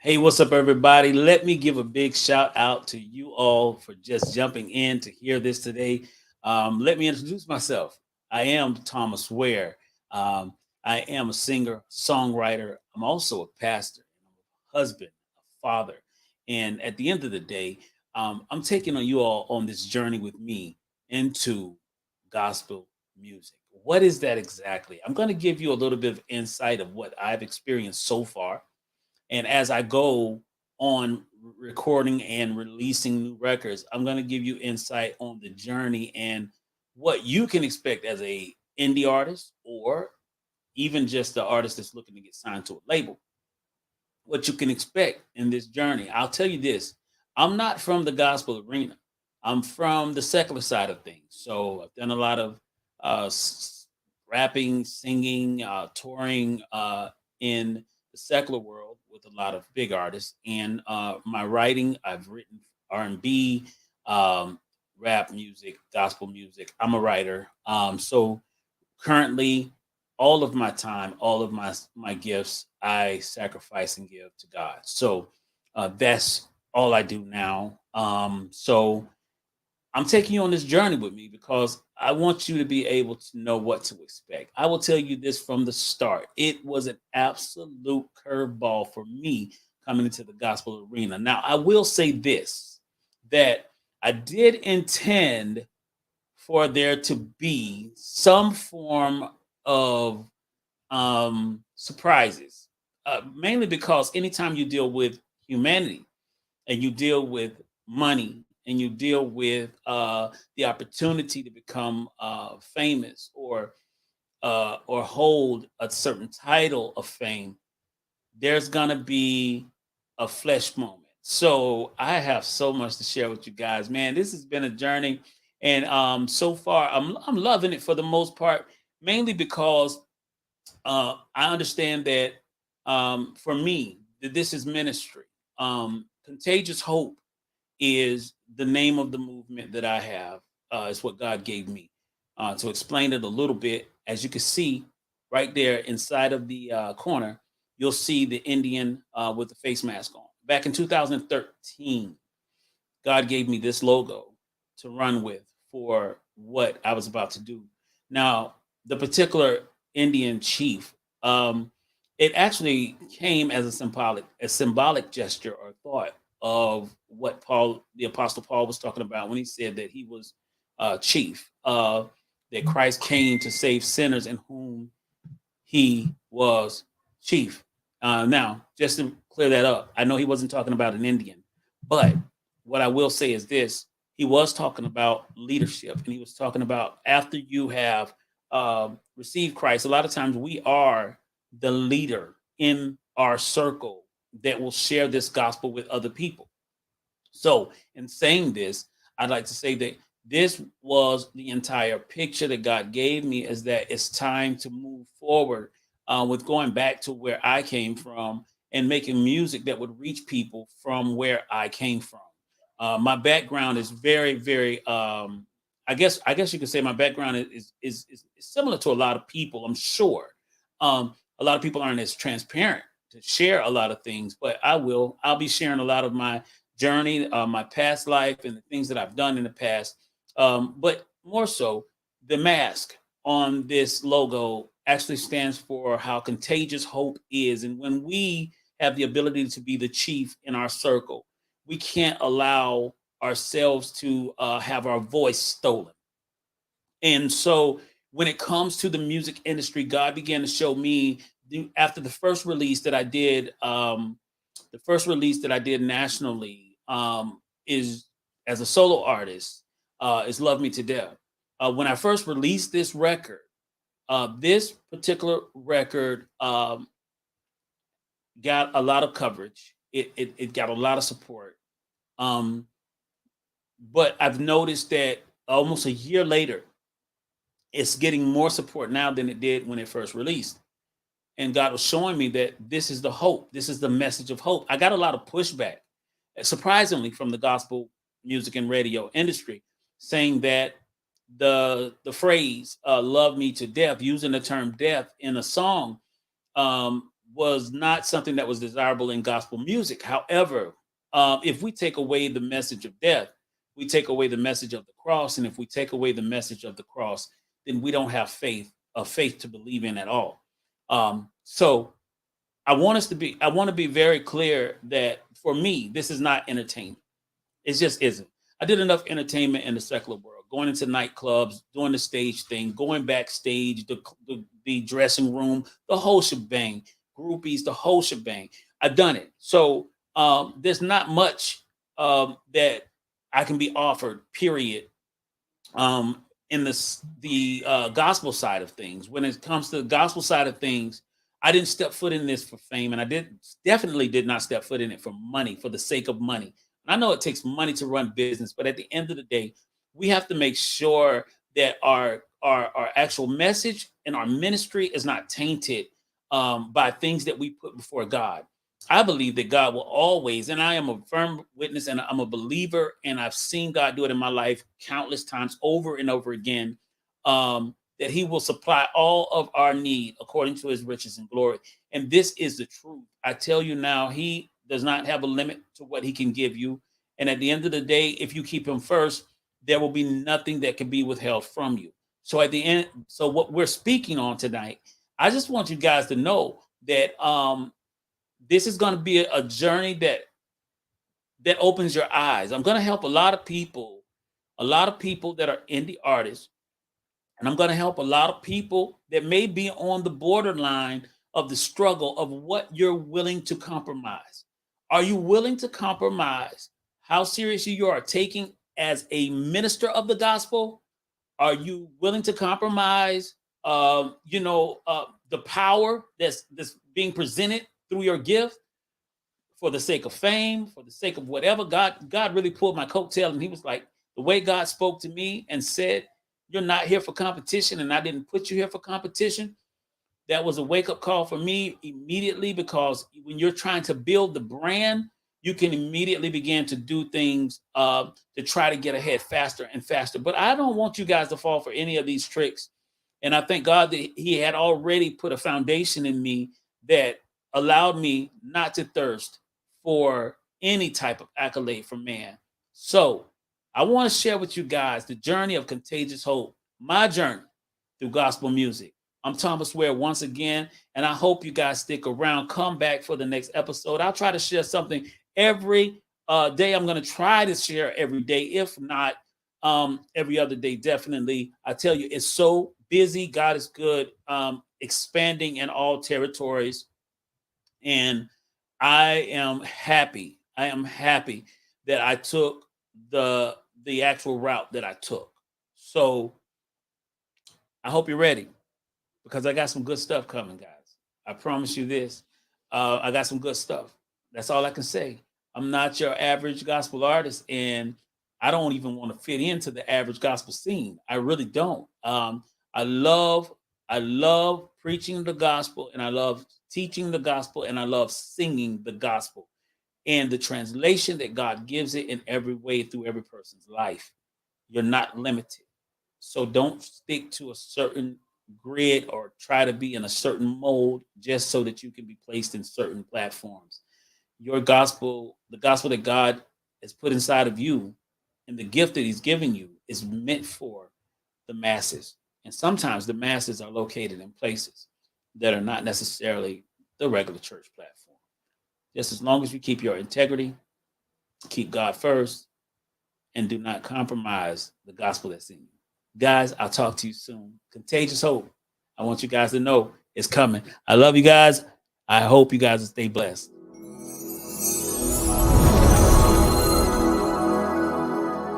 Hey, what's up, everybody? Let me give a big shout out to you all for just jumping in to hear this today. Let me introduce myself. I am Thomas Ware. Um, I am a singer, songwriter. I'm also a pastor, a husband, a father. And at the end of the day, I'm taking on you all on this journey with me into gospel music. What is that exactly? I'm going to give you a little bit of insight of what I've experienced so far, and as I go on recording and releasing new records, I'm going to give you insight on the journey and what you can expect as a indie artist or even just the artist that's looking to get signed to a label. What you can expect in this journey. I'll tell you this. I'm not from the gospel arena. I'm from the secular side of things. So I've done a lot of rapping, singing, touring in the secular world with a lot of big artists. And my writing, I've written R&B, um, rap music, gospel music. I'm a writer. So currently, all of my time, all of my gifts, I sacrifice and give to God. So that's all I do now. So I'm taking you on this journey with me because I want you to be able to know what to expect. I will tell you this from the start. It was an absolute curveball for me coming into the gospel arena. Now, I will say this, that I did intend for there to be some form of surprises, mainly because anytime you deal with humanity and you deal with money and you deal with the opportunity to become famous or hold a certain title of fame, there's gonna be a flesh moment. So I have so much to share with you guys, man. This has been a journey, and so far I'm loving it for the most part, mainly because I understand that for me, this is ministry. Contagious Hope is the name of the movement that I have. It's what God gave me. To explain it a little bit, as you can see right there inside of the corner, you'll see the Indian with the face mask on. Back in 2013, God gave me this logo to run with for what I was about to do. Now, the particular Indian chief, um, it actually came as a symbolic gesture or thought of what Paul, the Apostle Paul, was talking about when he said that he was chief, that Christ came to save sinners in whom he was chief. Now, just to clear that up, I know he wasn't talking about an Indian, but what I will say is this: he was talking about leadership, and he was talking about after you have received Christ. A lot of times, we are the leader in our circle that will share this gospel with other people. So, in saying this, I'd like to say that this was the entire picture that God gave me, is that it's time to move forward with going back to where I came from and making music that would reach people from where I came from. My background is very, very. I guess you could say my background is similar to a lot of people. I'm sure a lot of people aren't as transparent to share a lot of things, but I will. I'll be sharing a lot of my journey, my past life, and the things that I've done in the past. But more so, the mask on this logo actually stands for how contagious hope is. And when we have the ability to be the chief in our circle, we can't allow ourselves to have our voice stolen. And so when it comes to the music industry, God began to show me after the first release that I did, the first release that I did nationally is as a solo artist, is Love Me to Death. When I first released this particular record got a lot of coverage. It got a lot of support. Um, but I've noticed that almost a year later, it's getting more support now than it did when it first released. And God was showing me that this is the hope. This is the message of hope. I got a lot of pushback, surprisingly, from the gospel music and radio industry, saying that the phrase "love me to death," using the term "death" in a song, was not something that was desirable in gospel music. However, if we take away the message of death, we take away the message of the cross, and if we take away the message of the cross, then we don't have faith to believe in at all. So I want to be very clear that for me, this is not entertainment. It just isn't. I did enough entertainment in the secular world, going into nightclubs, doing the stage thing, going backstage, the dressing room, the whole shebang, groupies, the whole shebang. I've done it. So there's not much that I can be offered, period, in the gospel side of things. When it comes to the gospel side of things, I didn't step foot in this for fame, and I definitely did not step foot in it for money, for the sake of money. And I know it takes money to run business, but at the end of the day, we have to make sure that our actual message and our ministry is not tainted by things that we put before God. I believe that God will always, and I am a firm witness and I'm a believer, and I've seen God do it in my life countless times over and over again, that he will supply all of our need according to his riches and glory. And this is the truth. I tell you now, he does not have a limit to what he can give you. And at the end of the day, if you keep him first, there will be nothing that can be withheld from you. So at the end, so what we're speaking on tonight, I just want you guys to know that this is going to be a journey that opens your eyes. I'm going to help a lot of people that are indie artists, and I'm going to help a lot of people that may be on the borderline of the struggle of what you're willing to compromise. Are you willing to compromise how seriously you are taking as a minister of the gospel? Are you willing to compromise, the power that's being presented through your gift for the sake of fame, for the sake of whatever? God really pulled my coattail, and he was like, the way God spoke to me and said, you're not here for competition, and I didn't put you here for competition. That was a wake-up call for me immediately, because when you're trying to build the brand, you can immediately begin to do things to try to get ahead faster and faster. But I don't want you guys to fall for any of these tricks. And I thank God that he had already put a foundation in me that allowed me not to thirst for any type of accolade from man. So I want to share with you guys the journey of Contagious Hope, my journey through gospel music. I'm Thomas Ware once again, and I hope you guys stick around. Come back for the next episode. I'll try to share something every day. I'm going to try to share every day, if not every other day, definitely. I tell you, it's so busy. God is good, expanding in all territories. And I am happy. I am happy that I took the actual route that I took. So I hope you're ready, because I got some good stuff coming, guys. I promise you this. I got some good stuff. That's all I can say. I'm not your average gospel artist, and I don't even want to fit into the average gospel scene. I really don't. I love preaching the gospel, and I love teaching the gospel, and I love singing the gospel, and the translation that God gives it in every way through every person's life. You're not limited. So don't stick to a certain grid or try to be in a certain mold just so that you can be placed in certain platforms. Your gospel, the gospel that God has put inside of you, and the gift that he's given you, is meant for the masses. And sometimes the masses are located in places that are not necessarily the regular church platform. Just as long as you keep your integrity, keep God first, and do not compromise the gospel that's in you. Guys, I'll talk to you soon. Contagious Hope. I want you guys to know it's coming. I love you guys. I hope you guys will stay blessed.